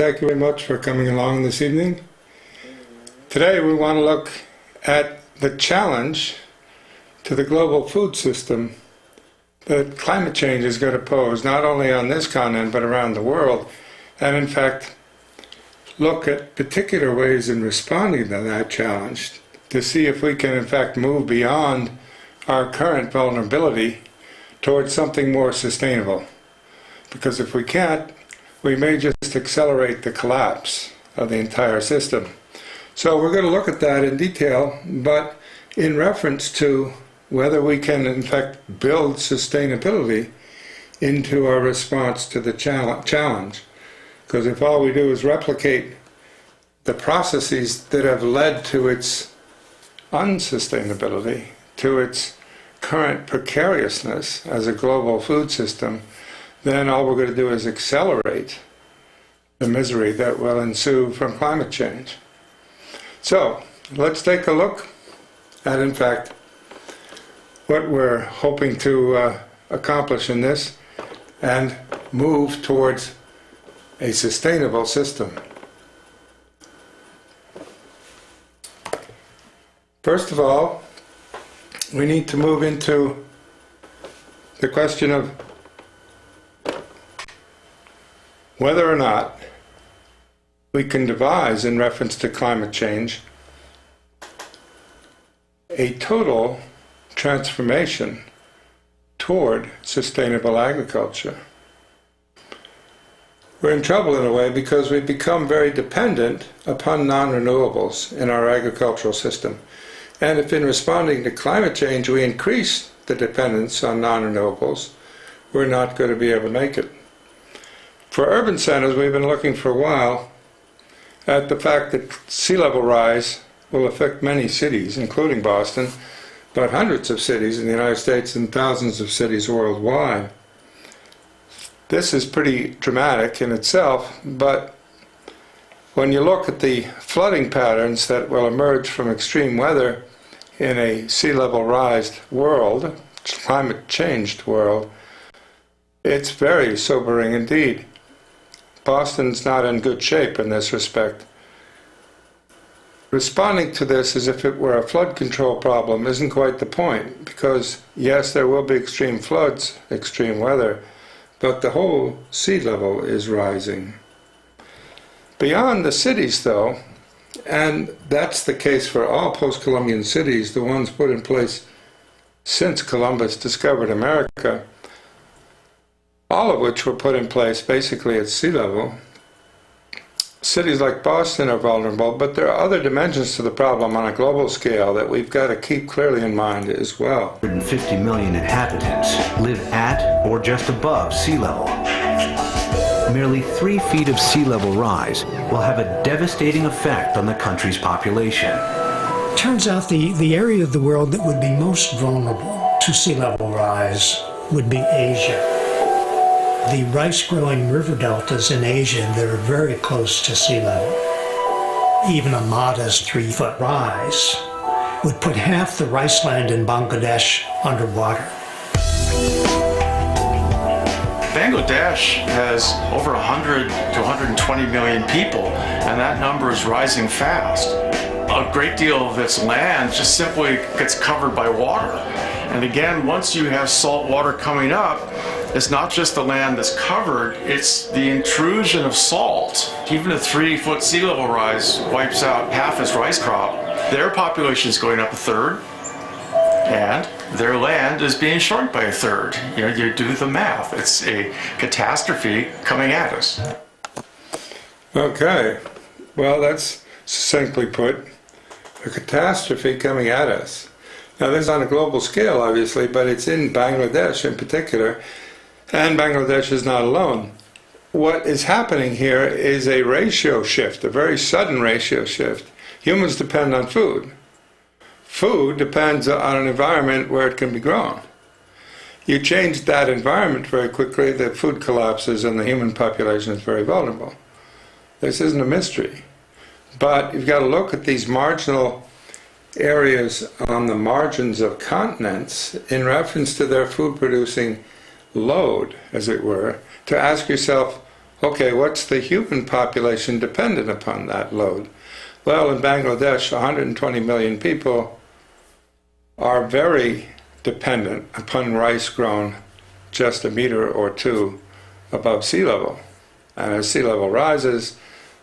thank you very much for coming along this evening. Today we want to look at the challenge to the global food system that climate change is going to pose, not only on this continent but around the world, and in fact look at particular ways in responding to that challenge to see if we can in fact move beyond our current vulnerability towards something more sustainable. Because if we can't, we may just accelerate the collapse of the entire system. So we're going to look at that in detail, but in reference to whether we can in fact build sustainability into our response to the challenge. Because if all we do is replicate the processes that have led to its unsustainability, to its current precariousness as a global food system, then all we're going to do is accelerate the misery that will ensue from climate change. So, let's take a look at, in fact, what we're hoping to accomplish in this and move towards a sustainable system. First of all, we need to move into the question of whether or not we can devise, in reference to climate change, a total transformation toward sustainable agriculture. We're in trouble in a way because we've become very dependent upon non-renewables in our agricultural system. And if in responding to climate change we increase the dependence on non-renewables, we're not going to be able to make it. For urban centers, we've been looking for a while at the fact that sea level rise will affect many cities, including Boston, but hundreds of cities in the United States and thousands of cities worldwide. This is pretty dramatic in itself, but when you look at the flooding patterns that will emerge from extreme weather in a sea level rise world, climate changed world, it's very sobering indeed. Boston's not in good shape in this respect. Responding to this as if it were a flood control problem isn't quite the point, because yes, there will be extreme floods, extreme weather, but the whole sea level is rising. Beyond the cities, though, and that's the case for all post-Columbian cities, the ones put in place since Columbus discovered America, all of which were put in place basically at sea level. Cities like Boston are vulnerable, but there are other dimensions to the problem on a global scale that we've got to keep clearly in mind as well. 150 million inhabitants live at or just above sea level. Merely 3 feet of sea level rise will have a devastating effect on the country's population. Turns out the area of the world that would be most vulnerable to sea level rise would be Asia. The rice-growing river deltas in Asia that are very close to sea level, even a modest 3-foot rise, would put half the rice land in Bangladesh underwater. Bangladesh has over 100 to 120 million people, and that number is rising fast. A great deal of its land just simply gets covered by water. And again, once you have salt water coming up, it's not just the land that's covered, it's the intrusion of salt. Even a 3-foot sea level rise wipes out half its rice crop. Their population is going up a third, and their land is being shrunk by a third. You do the math. It's a catastrophe coming at us. Okay, well, that's succinctly put, a catastrophe coming at us. Now, this is on a global scale, obviously, but it's in Bangladesh in particular, and Bangladesh is not alone. What is happening here is a ratio shift, a very sudden ratio shift. Humans depend on food. Food depends on an environment where it can be grown. You change that environment very quickly, the food collapses and the human population is very vulnerable. This isn't a mystery. But you've got to look at these marginal areas on the margins of continents in reference to their food producing load, as it were, to ask yourself, Okay, what's the human population dependent upon that load? Well, in Bangladesh, 120 million people are very dependent upon rice grown just a meter or two above sea level. And as sea level rises,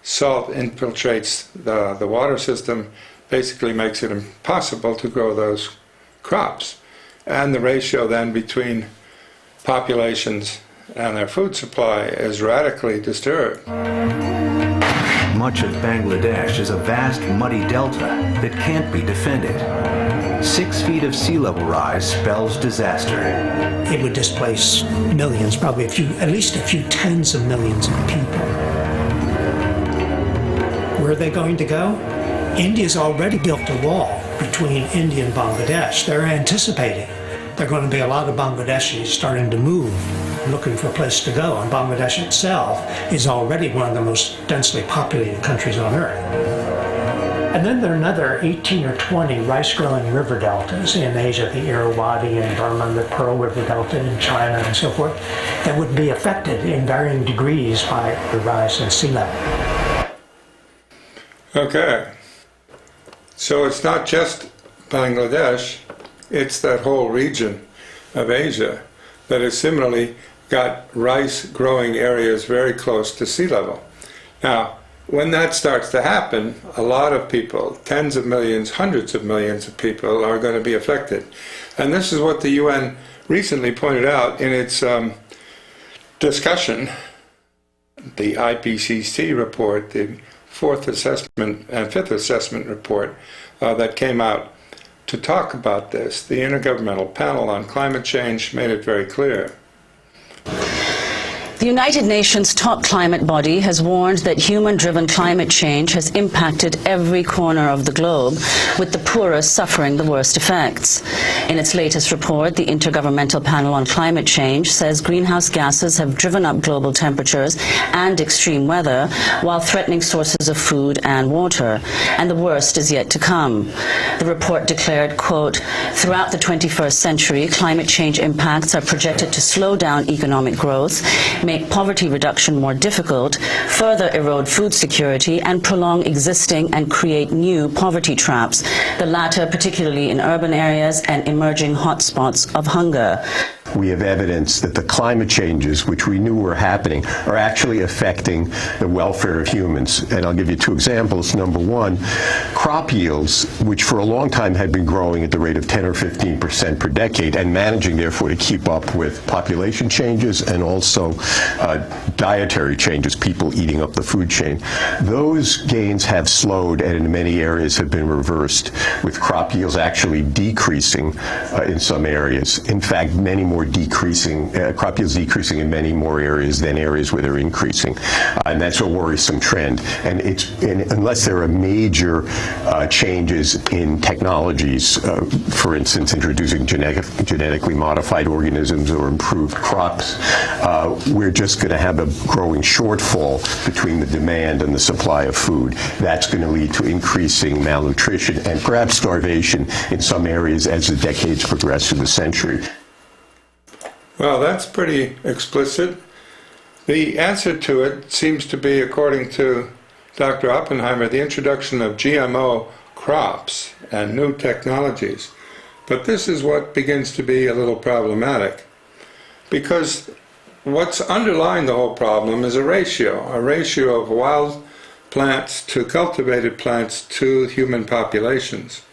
salt infiltrates the water system, basically makes it impossible to grow those crops. And the ratio then between populations and their food supply is radically disturbed. Much of Bangladesh is a vast muddy delta that can't be defended. 6 feet of sea level rise spells disaster. It would displace millions, probably at least a few tens of millions of people. Where are they going to go? India's already built a wall between India and Bangladesh. They're anticipating there are going to be a lot of Bangladeshis starting to move, looking for a place to go. And Bangladesh itself is already one of the most densely populated countries on earth. And then there are another 18 or 20 rice-growing river deltas in Asia, the Irrawaddy in Burma, the Pearl River Delta in China, and so forth, that would be affected in varying degrees by the rise in sea level. Okay. So it's not just Bangladesh, it's that whole region of Asia that has similarly got rice-growing areas very close to sea level. Now, when that starts to happen, a lot of people, tens of millions, hundreds of millions of people are going to be affected. And this is what the UN recently pointed out in its discussion, the IPCC report, the fourth assessment and fifth assessment report that came out to talk about this. The Intergovernmental Panel on Climate Change made it very clear. The United Nations top climate body has warned that human-driven climate change has impacted every corner of the globe, with the poorest suffering the worst effects. In its latest report, the Intergovernmental Panel on Climate Change says greenhouse gases have driven up global temperatures and extreme weather, while threatening sources of food and water, and the worst is yet to come. The report declared, quote, "Throughout the 21st century, climate change impacts are projected to slow down economic growth, make poverty reduction more difficult, further erode food security, and prolong existing and create new poverty traps, the latter particularly in urban areas and emerging hotspots of hunger." We have evidence that the climate changes, which we knew were happening, are actually affecting the welfare of humans. And I'll give you 2 examples. Number one, crop yields, which for a long time had been growing at the rate of 10 or 15% per decade, and managing, therefore, to keep up with population changes and also dietary changes, people eating up the food chain. Those gains have slowed and in many areas have been reversed, with crop yields actually decreasing in some areas. In fact, many more crop yields decreasing in many more areas than areas where they're increasing. And that's a worrisome trend. And unless there are major changes in technologies, for instance, introducing genetically modified organisms or improved crops, we're just going to have a growing shortfall between the demand and the supply of food. That's going to lead to increasing malnutrition and perhaps starvation in some areas as the decades progress through the century. Well, that's pretty explicit. The answer to it seems to be, according to Dr. Oppenheimer, the introduction of GMO crops and new technologies. But this is what begins to be a little problematic, because what's underlying the whole problem is a ratio of wild plants to cultivated plants to human populations.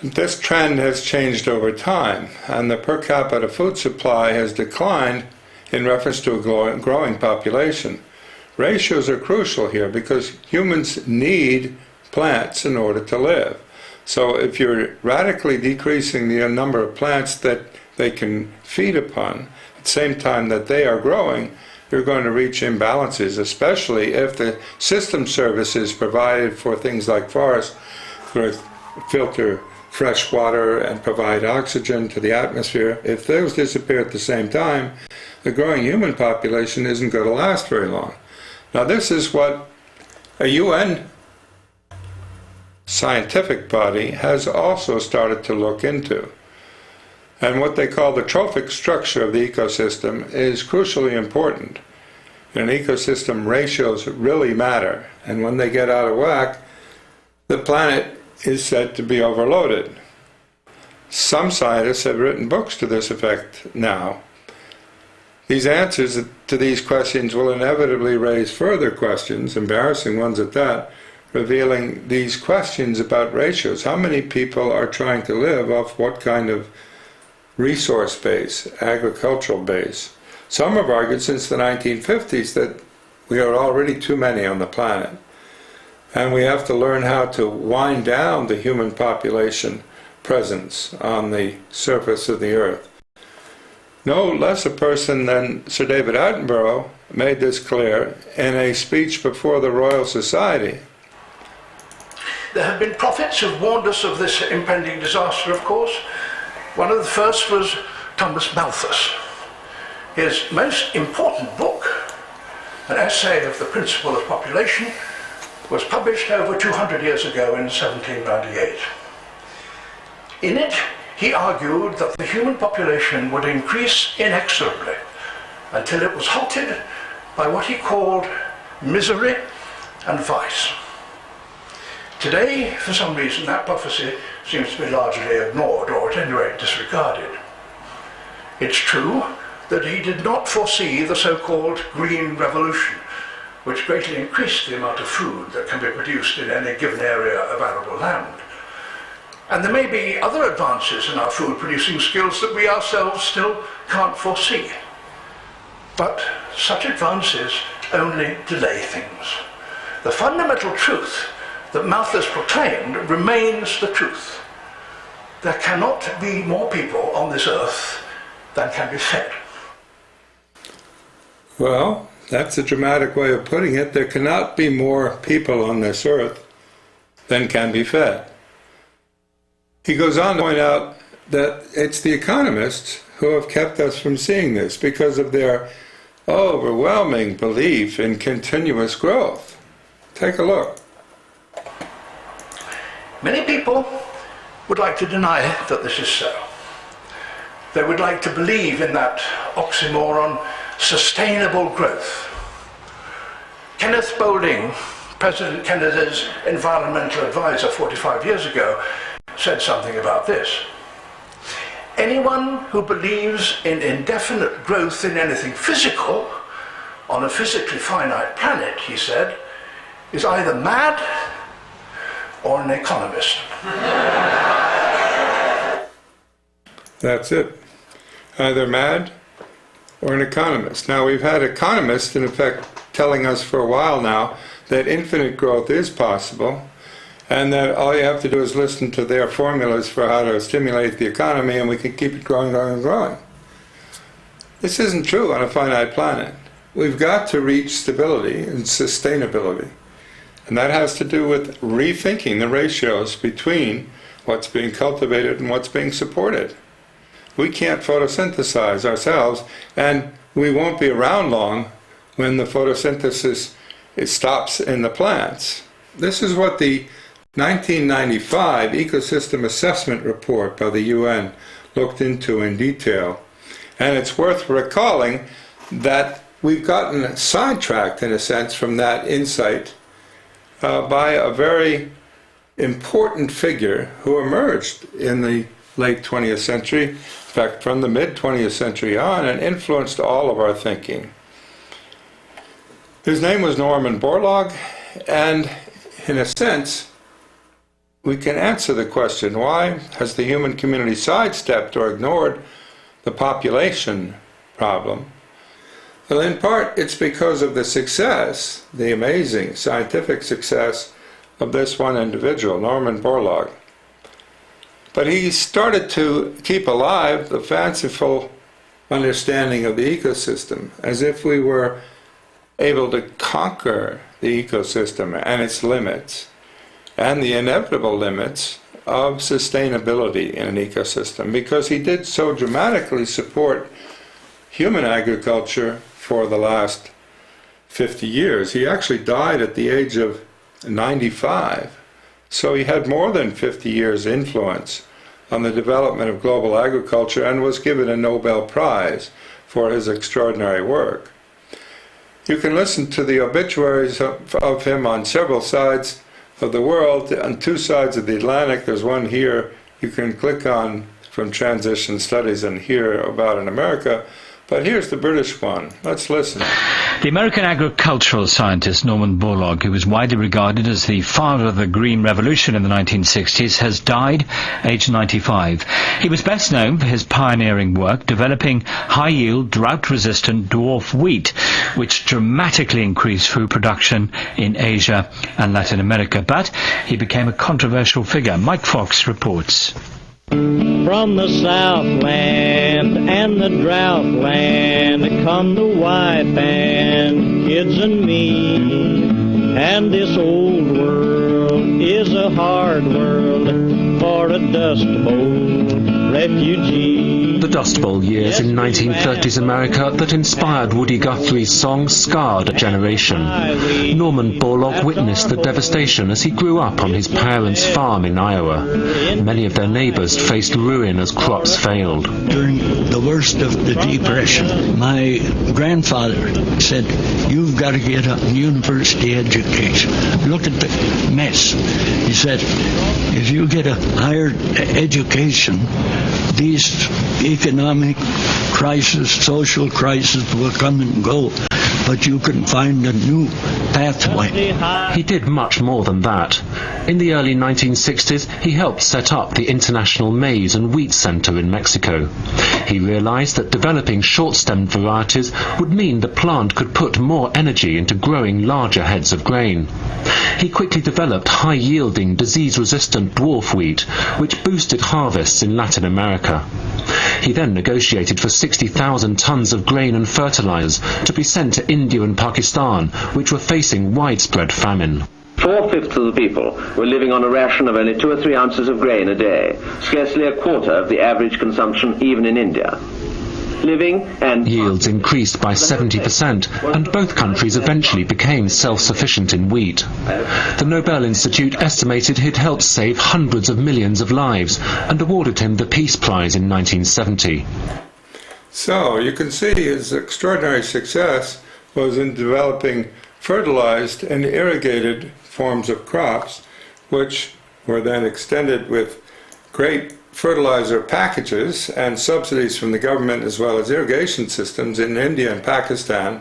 This trend has changed over time, and the per capita food supply has declined in reference to a growing population. Ratios are crucial here because humans need plants in order to live. So if you're radically decreasing the number of plants that they can feed upon at the same time that they are growing, you're going to reach imbalances, especially if the system services provided for things like forests, filter fresh water and provide oxygen to the atmosphere. If those disappear at the same time, the growing human population isn't going to last very long. Now, this is what a UN scientific body has also started to look into. And what they call the trophic structure of the ecosystem is crucially important. In an ecosystem, ratios really matter, and when they get out of whack, the planet is said to be overloaded. Some scientists have written books to this effect now. These answers to these questions will inevitably raise further questions, embarrassing ones at that, revealing these questions about ratios. How many people are trying to live off what kind of resource base, agricultural base? Some have argued since the 1950s that we are already too many on the planet, and we have to learn how to wind down the human population presence on the surface of the earth. No less a person than Sir David Attenborough made this clear in a speech before the Royal Society. There have been prophets who've warned us of this impending disaster, of course. One of the first was Thomas Malthus. His most important book, an essay of the principle of population, was published over 200 years ago in 1798. In it, he argued that the human population would increase inexorably until it was halted by what he called misery and vice. Today, for some reason, that prophecy seems to be largely ignored, or at any rate disregarded. It's true that he did not foresee the so-called Green Revolution, which greatly increased the amount of food that can be produced in any given area of arable land. And there may be other advances in our food-producing skills that we ourselves still can't foresee. But such advances only delay things. The fundamental truth that Malthus proclaimed remains the truth. There cannot be more people on this earth than can be fed. Well, that's a dramatic way of putting it. There cannot be more people on this earth than can be fed. He goes on to point out that it's the economists who have kept us from seeing this because of their overwhelming belief in continuous growth. Take a look. Many people would like to deny that this is so. They would like to believe in that oxymoron, sustainable growth. Kenneth Boulding, President Kennedy's environmental advisor 45 years ago, said something about this. Anyone who believes in indefinite growth in anything physical on a physically finite planet, he said, is either mad or an economist. That's it. Either mad or an economist. Now, we've had economists, in effect, telling us for a while now that infinite growth is possible, and that all you have to do is listen to their formulas for how to stimulate the economy, and we can keep it growing, growing, and growing. This isn't true on a finite planet. We've got to reach stability and sustainability. And that has to do with rethinking the ratios between what's being cultivated and what's being supported. We can't photosynthesize ourselves, and we won't be around long when the photosynthesis stops in the plants. This is what the 1995 Ecosystem Assessment Report by the UN looked into in detail. And it's worth recalling that we've gotten sidetracked, in a sense, from that insight by a very important figure who emerged in the late 20th century, in fact, from the mid-20th century on, and influenced all of our thinking. His name was Norman Borlaug, and in a sense, we can answer the question, why has the human community sidestepped or ignored the population problem? Well, in part, it's because of the success, the amazing scientific success of this one individual, Norman Borlaug. But he started to keep alive the fanciful understanding of the ecosystem, as if we were able to conquer the ecosystem and its limits, and the inevitable limits of sustainability in an ecosystem, because he did so dramatically support human agriculture for the last 50 years. He actually died at the age of 95, so he had more than 50 years' influence on the development of global agriculture and was given a Nobel Prize for his extraordinary work. You can listen to the obituaries of him on several sides of the world. On two sides of the Atlantic, there's one here you can click on from Transition Studies and hear about in America. But here's the British one. Let's listen. The American agricultural scientist Norman Borlaug, who was widely regarded as the father of the Green Revolution in the 1960s, has died aged 95. He was best known for his pioneering work developing high-yield, drought-resistant dwarf wheat, which dramatically increased food production in Asia and Latin America. But he became a controversial figure. Mike Fox reports. From the Southland and the drought land come the wife and kids and me. And this old world is a hard world for a Dust Bowl refugee. The Dust Bowl years in 1930s America that inspired Woody Guthrie's song scarred a generation. Norman Borlaug witnessed the devastation as he grew up on his parents' farm in Iowa. Many of their neighbors faced ruin as crops failed. During the worst of the Depression, my grandfather said, "You've got to get a university education. Look at the mess." He said, "If you get a higher education, these economic crises, social crises will come and go, but you can find a new pathway." He did much more than that. In the early 1960s, he helped set up the International Maize and Wheat Center in Mexico. He realized that developing short-stemmed varieties would mean the plant could put more energy into growing larger heads of grain. He quickly developed high-yielding, disease-resistant dwarf wheat, which boosted harvests in Latin America. He then negotiated for 60,000 tons of grain and fertilizers to be sent to India and Pakistan, which were facing widespread famine. 4/5 of the people were living on a ration of only 2 or 3 ounces of grain a day, scarcely a quarter of the average consumption even in India. Yields increased by 70%, and both countries eventually became self-sufficient in wheat. The Nobel Institute estimated he'd helped save hundreds of millions of lives and awarded him the Peace Prize in 1970. So you can see his extraordinary success was in developing fertilized and irrigated forms of crops, which were then extended with great fertilizer packages and subsidies from the government, as well as irrigation systems in India and Pakistan.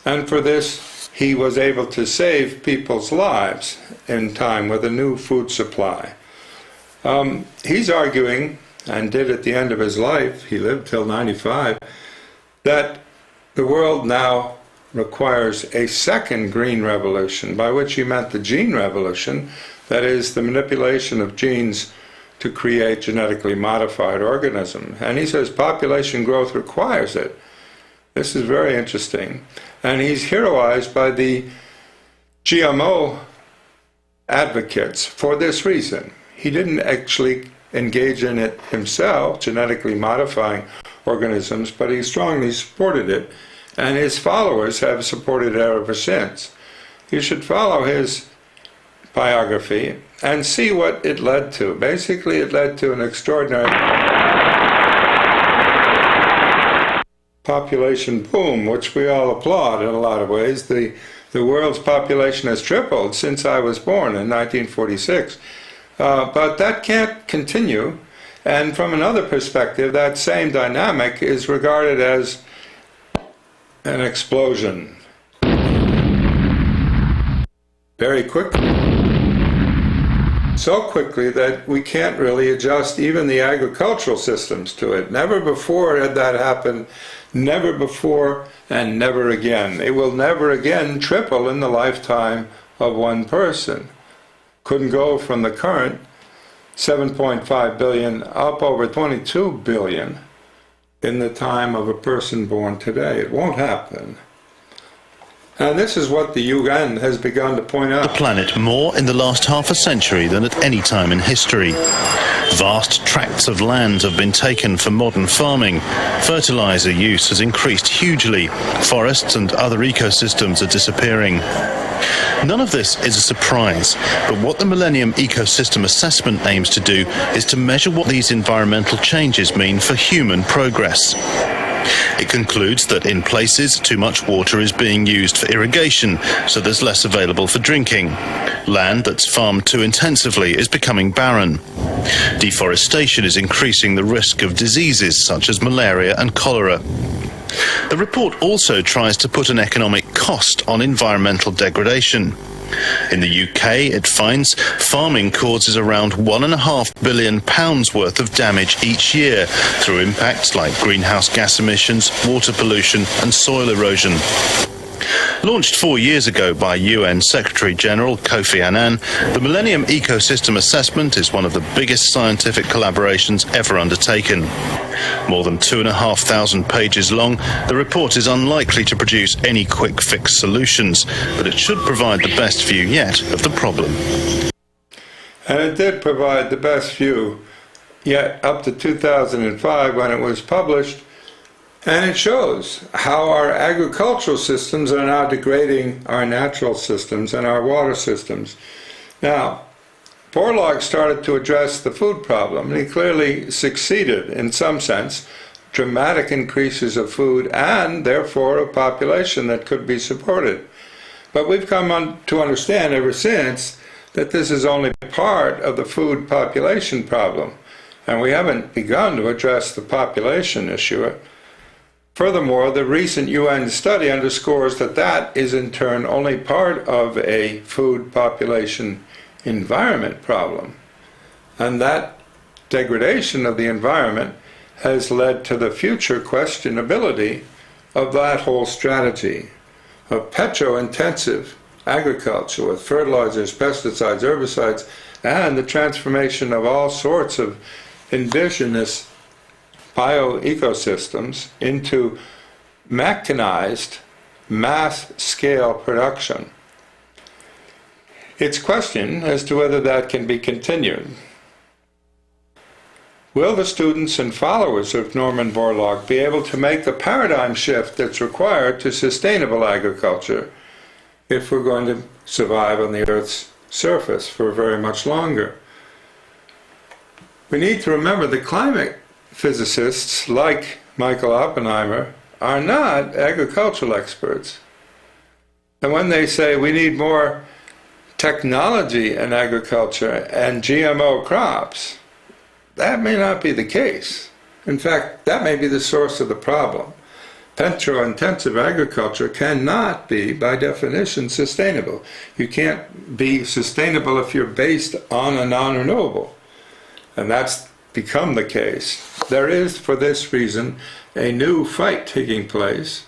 And for this, he was able to save people's lives in time with a new food supply. He's arguing, and did at the end of his life, he lived till 95, that the world now requires a second green revolution, by which he meant the gene revolution, that is, the manipulation of genes to create genetically modified organisms. And he says population growth requires it. This is very interesting. And he's heroized by the GMO advocates for this reason. He didn't actually engage in it himself, genetically modifying organisms, but he strongly supported it. And his followers have supported it ever since. You should follow his biography and see what it led to. Basically, it led to an extraordinary population boom, which we all applaud in a lot of ways. The world's population has tripled since I was born in 1946. But that can't continue. And from another perspective, that same dynamic is regarded as an explosion. Very quickly. So quickly that we can't really adjust even the agricultural systems to it. Never before had that happened, never before, and never again. It will never again triple in the lifetime of one person. Couldn't go from the current 7.5 billion up over 22 billion in the time of a person born today. It won't happen. And this is what the UN has begun to point out. The planet more in the last half a century than at any time in history. Vast tracts of land have been taken for modern farming. Fertilizer use has increased hugely. Forests and other ecosystems are disappearing. None of this is a surprise, but what the Millennium Ecosystem Assessment aims to do is to measure what these environmental changes mean for human progress. It concludes that in places too much water is being used for irrigation, so there's less available for drinking. Land that's farmed too intensively is becoming barren. Deforestation is increasing the risk of diseases such as malaria and cholera. The report also tries to put an economic cost on environmental degradation. In the UK, it finds farming causes around £1.5 billion worth of damage each year through impacts like greenhouse gas emissions, water pollution and soil erosion. Launched 4 years ago by UN Secretary-General Kofi Annan, the Millennium Ecosystem Assessment is one of the biggest scientific collaborations ever undertaken. More than 2,500 pages long, the report is unlikely to produce any quick-fix solutions, but it should provide the best view yet of the problem. And it did provide the best view yet up to 2005 when it was published. And it shows how our agricultural systems are now degrading our natural systems and our water systems. Now, Borlaug started to address the food problem, and he clearly succeeded in some sense. Dramatic increases of food and, therefore, a population that could be supported. But we've come to understand ever since that this is only part of the food population problem, and we haven't begun to address the population issue. Furthermore, the recent UN study underscores that that is in turn only part of a food population environment problem. And that degradation of the environment has led to the future questionability of that whole strategy of petro-intensive agriculture with fertilizers, pesticides, herbicides, and the transformation of all sorts of indigenous bioecosystems into mechanized mass-scale production. It's questioned as to whether that can be continued. Will the students and followers of Norman Borlaug be able to make the paradigm shift that's required to sustainable agriculture if we're going to survive on the Earth's surface for very much longer? We need to remember that climate physicists like Michael Oppenheimer are not agricultural experts. And when they say we need more technology in agriculture and GMO crops, that may not be the case. In fact, that may be the source of the problem. Petro-intensive agriculture cannot be, by definition, sustainable. You can't be sustainable if you're based on a non-renewable. And that's become the case. There is, for this reason, a new fight taking place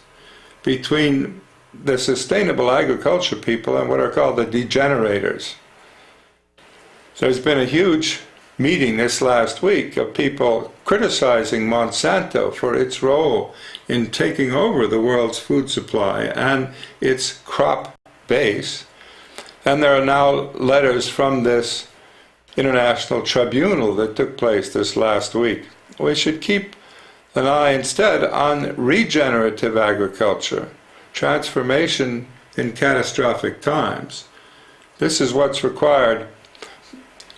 between the sustainable agriculture people and what are called the degenerators. There's been a huge meeting this last week of people criticizing Monsanto for its role in taking over the world's food supply and its crop base. And there are now letters from this international tribunal that took place this last week. We should keep an eye instead on regenerative agriculture, transformation in catastrophic times. This is what's required.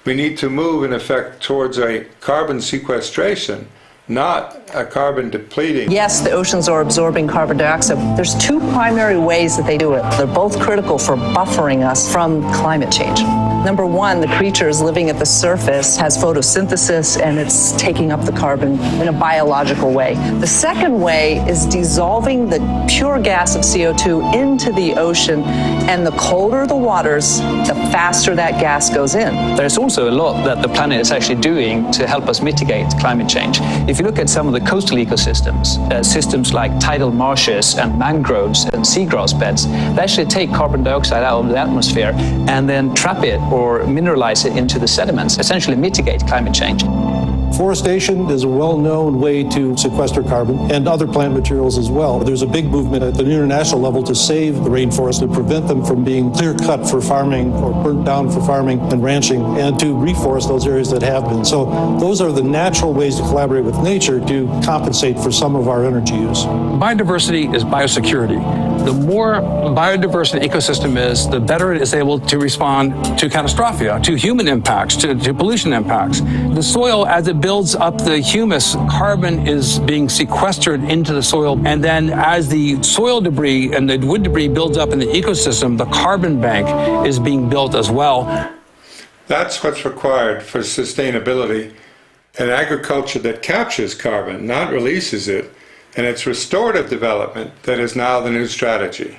We need to move, in effect, towards a carbon sequestration, not a carbon depleting. Yes, the oceans are absorbing carbon dioxide. There's two primary ways that they do it. They're both critical for buffering us from climate change. Number one, the creatures living at the surface has photosynthesis and it's taking up the carbon in a biological way. The second way is dissolving the pure gas of CO2 into the ocean, and the colder the waters, the faster that gas goes in. There's also a lot that the planet is actually doing to help us mitigate climate change. If you look at some of the coastal ecosystems, systems like tidal marshes and mangroves and seagrass beds, they actually take carbon dioxide out of the atmosphere and then trap it or mineralize it into the sediments, essentially mitigate climate change. Forestation is a well-known way to sequester carbon and other plant materials as well. There's a big movement at the international level to save the rainforest, to prevent them from being clear-cut for farming or burnt down for farming and ranching, and to reforest those areas that have been. So those are the natural ways to collaborate with nature to compensate for some of our energy use. Biodiversity is biosecurity. The more biodiverse an ecosystem is, the better it is able to respond to catastrophe, to human impacts, to pollution impacts. The soil, as it builds up the humus, carbon is being sequestered into the soil, and then as the soil debris and the wood debris builds up in the ecosystem, the carbon bank is being built as well. That's what's required for sustainability, an agriculture that captures carbon, not releases it, and it's restorative development that is now the new strategy.